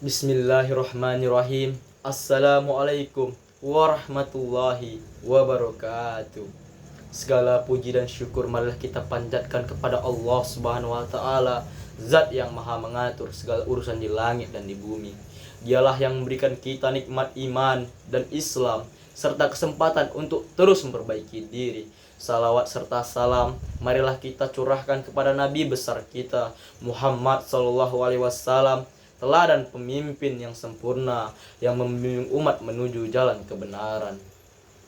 Bismillahirrahmanirrahim. Assalamualaikum warahmatullahi wabarakatuh. Segala puji dan syukur marilah kita panjatkan kepada Allah Subhanahu wa taala, Zat yang Maha mengatur segala urusan di langit dan di bumi. Dialah yang memberikan kita nikmat iman dan Islam serta kesempatan untuk terus memperbaiki diri. Salawat serta salam marilah kita curahkan kepada Nabi besar kita Muhammad sallallahu alaihi wasallam, teladan pemimpin yang sempurna yang membimbing umat menuju jalan kebenaran.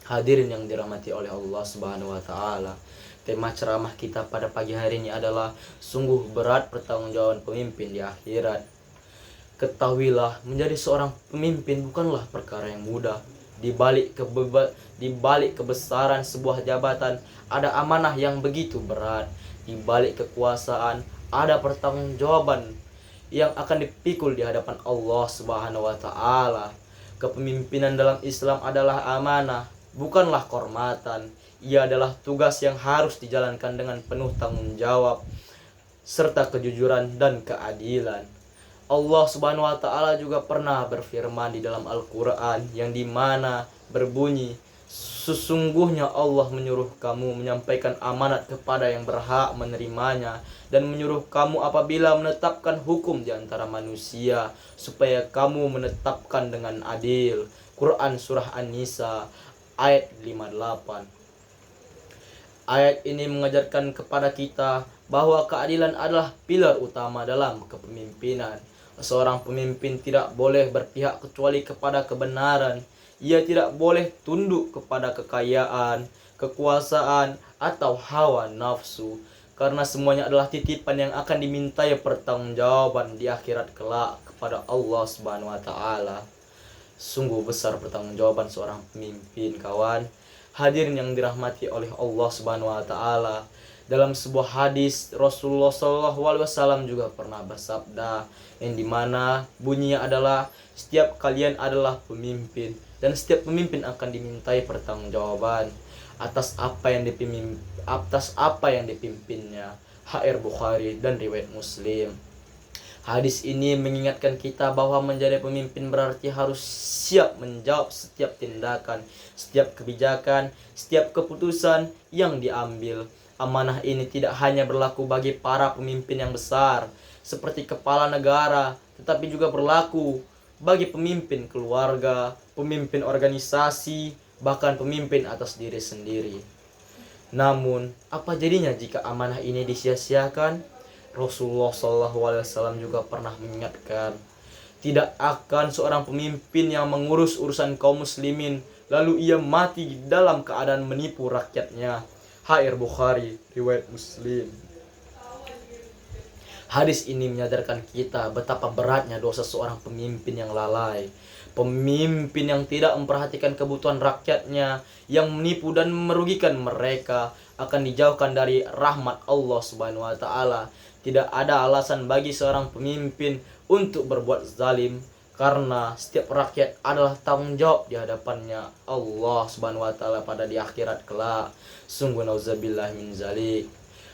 Hadirin yang dirahmati oleh Allah Subhanahu wa taala, tema ceramah kita pada pagi hari ini adalah sungguh berat pertanggungjawaban pemimpin di akhirat. Ketahuilah, menjadi seorang pemimpin bukanlah perkara yang mudah. Di balik kebesaran sebuah jabatan ada amanah yang begitu berat. Di balik kekuasaan ada pertanggungjawaban yang akan dipikul di hadapan Allah Subhanahu wa taala. Kepemimpinan dalam Islam adalah amanah, bukanlah kehormatan. Ia adalah tugas yang harus dijalankan dengan penuh tanggung jawab serta kejujuran dan keadilan. Allah Subhanahu wa taala juga pernah berfirman di dalam Al-Qur'an yang dimana berbunyi, sesungguhnya Allah menyuruh kamu menyampaikan amanat kepada yang berhak menerimanya dan menyuruh kamu apabila menetapkan hukum di antara manusia supaya kamu menetapkan dengan adil. Quran surah An-Nisa ayat 58. Ayat ini mengajarkan kepada kita bahwa keadilan adalah pilar utama dalam kepemimpinan. Seorang pemimpin tidak boleh berpihak kecuali kepada kebenaran. Ia tidak boleh tunduk kepada kekayaan, kekuasaan, atau hawa nafsu, karena semuanya adalah titipan yang akan dimintai pertanggungjawaban di akhirat kelak kepada Allah Subhanahu wa taala. Sungguh besar pertanggungjawaban seorang pemimpin, kawan. Hadirin yang dirahmati oleh Allah Subhanahu wa taala, dalam sebuah hadis Rasulullah SAW juga pernah bersabda yang dimana bunyinya adalah, setiap kalian adalah pemimpin dan setiap pemimpin akan dimintai pertanggungjawaban atas apa yang dipimpinnya. HR Bukhari dan riwayat Muslim. Hadis ini mengingatkan kita bahwa menjadi pemimpin berarti harus siap menjawab setiap tindakan, setiap kebijakan, setiap keputusan yang diambil. Amanah ini tidak hanya berlaku bagi para pemimpin yang besar seperti kepala negara, tetapi juga berlaku bagi pemimpin keluarga, pemimpin organisasi, bahkan pemimpin atas diri sendiri. Namun, apa jadinya jika amanah ini disia-siakan? Rasulullah SAW juga pernah mengingatkan, tidak akan seorang pemimpin yang mengurus urusan kaum muslimin lalu ia mati dalam keadaan menipu rakyatnya. HR Bukhari, riwayat Muslim. Hadis ini menyadarkan kita betapa beratnya dosa seorang pemimpin yang lalai, pemimpin yang tidak memperhatikan kebutuhan rakyatnya, yang menipu dan merugikan mereka akan dijauhkan dari rahmat Allah Subhanahu wa taala. Tidak ada alasan bagi seorang pemimpin untuk berbuat zalim, karena setiap rakyat adalah tanggung jawab di hadapannya Allah Subhanahu wa taala pada di akhirat kelak. Sungguh nauzubillah min zalik.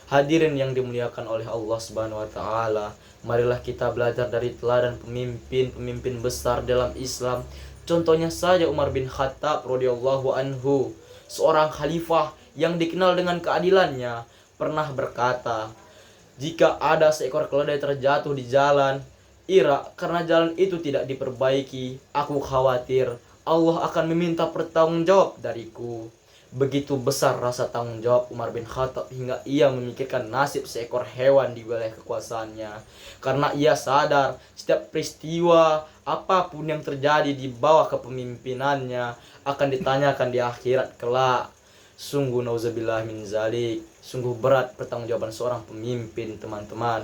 Hadirin yang dimuliakan oleh Allah Subhanahu wa taala, marilah kita belajar dari teladan pemimpin besar dalam Islam. Contohnya saja Umar bin Khattab radhiyallahu anhu, seorang khalifah yang dikenal dengan keadilannya, pernah berkata, jika ada seekor keledai terjatuh di jalan Irak karena jalan itu tidak diperbaiki, aku khawatir Allah akan meminta pertanggungjawab dariku. Begitu besar rasa tanggung jawab Umar bin Khattab hingga ia memikirkan nasib seekor hewan di wilayah kekuasaannya. Karena ia sadar setiap peristiwa apapun yang terjadi di bawah kepemimpinannya akan ditanyakan di akhirat kelak. Sungguh nauzubillah min zalik. Sungguh berat pertanggungjawaban seorang pemimpin, teman-teman.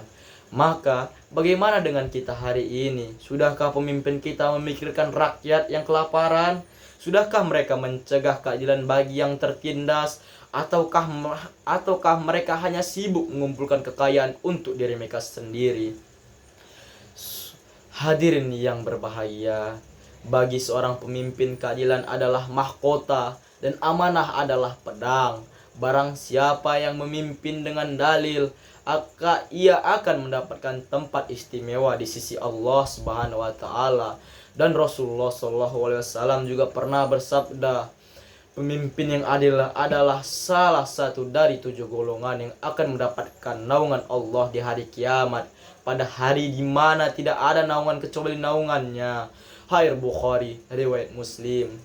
Maka bagaimana dengan kita hari ini? Sudahkah pemimpin kita memikirkan rakyat yang kelaparan? Sudahkah mereka mencegah keadilan bagi yang tertindas? Ataukah mereka hanya sibuk mengumpulkan kekayaan untuk diri mereka sendiri? Hadirin yang berbahagia, bagi seorang pemimpin keadilan adalah mahkota dan amanah adalah pedang. Barang siapa yang memimpin dengan dalil ia akan mendapatkan tempat istimewa di sisi Allah Subhanahu wa taala. Dan Rasulullah SAW juga pernah bersabda, pemimpin yang adil adalah salah satu dari 7 golongan yang akan mendapatkan naungan Allah di hari kiamat, pada hari di mana tidak ada naungan kecuali naungannya. Hadis Bukhari, riwayat Muslim.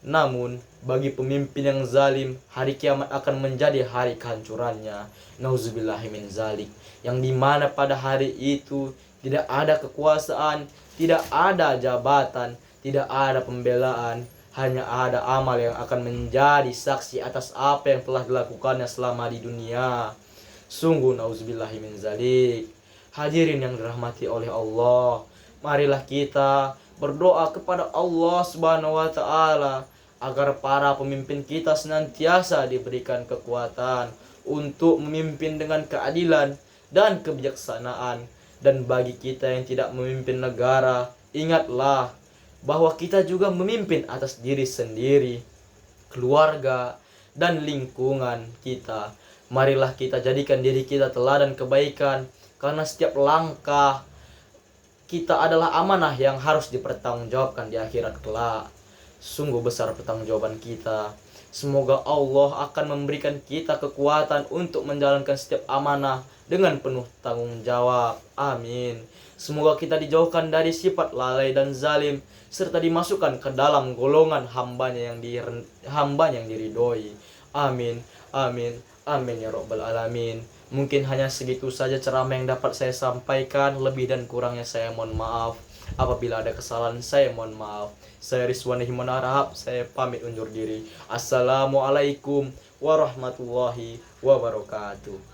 Namun bagi pemimpin yang zalim, hari kiamat akan menjadi hari kehancurannya. Nauzubillahi min zalik. Yang dimana pada hari itu tidak ada kekuasaan, tidak ada jabatan, tidak ada pembelaan, hanya ada amal yang akan menjadi saksi atas apa yang telah dilakukannya selama di dunia. Sungguh nauzubillahi min zalik. Hadirin yang dirahmati oleh Allah, marilah kita berdoa kepada Allah Subhanahu wa taala agar para pemimpin kita senantiasa diberikan kekuatan untuk memimpin dengan keadilan dan kebijaksanaan. Dan bagi kita yang tidak memimpin negara, ingatlah bahwa kita juga memimpin atas diri sendiri, keluarga, dan lingkungan kita. Marilah kita jadikan diri kita teladan kebaikan, karena setiap langkah kita adalah amanah yang harus dipertanggungjawabkan di akhirat kelak. Sungguh besar pertanggungjawaban kita. Semoga Allah akan memberikan kita kekuatan untuk menjalankan setiap amanah dengan penuh tanggung jawab. Amin. Semoga kita dijauhkan dari sifat lalai dan zalim, serta dimasukkan ke dalam golongan hambanya yang diridhoi. Amin. Amin. Amin ya Rabbal Alamin. Mungkin hanya segitu saja ceramah yang dapat saya sampaikan. Lebih dan kurangnya saya mohon maaf. Apabila ada kesalahan saya mohon maaf. Saya Rizwan Himon Arahab, saya pamit undur diri. Assalamualaikum warahmatullahi wabarakatuh.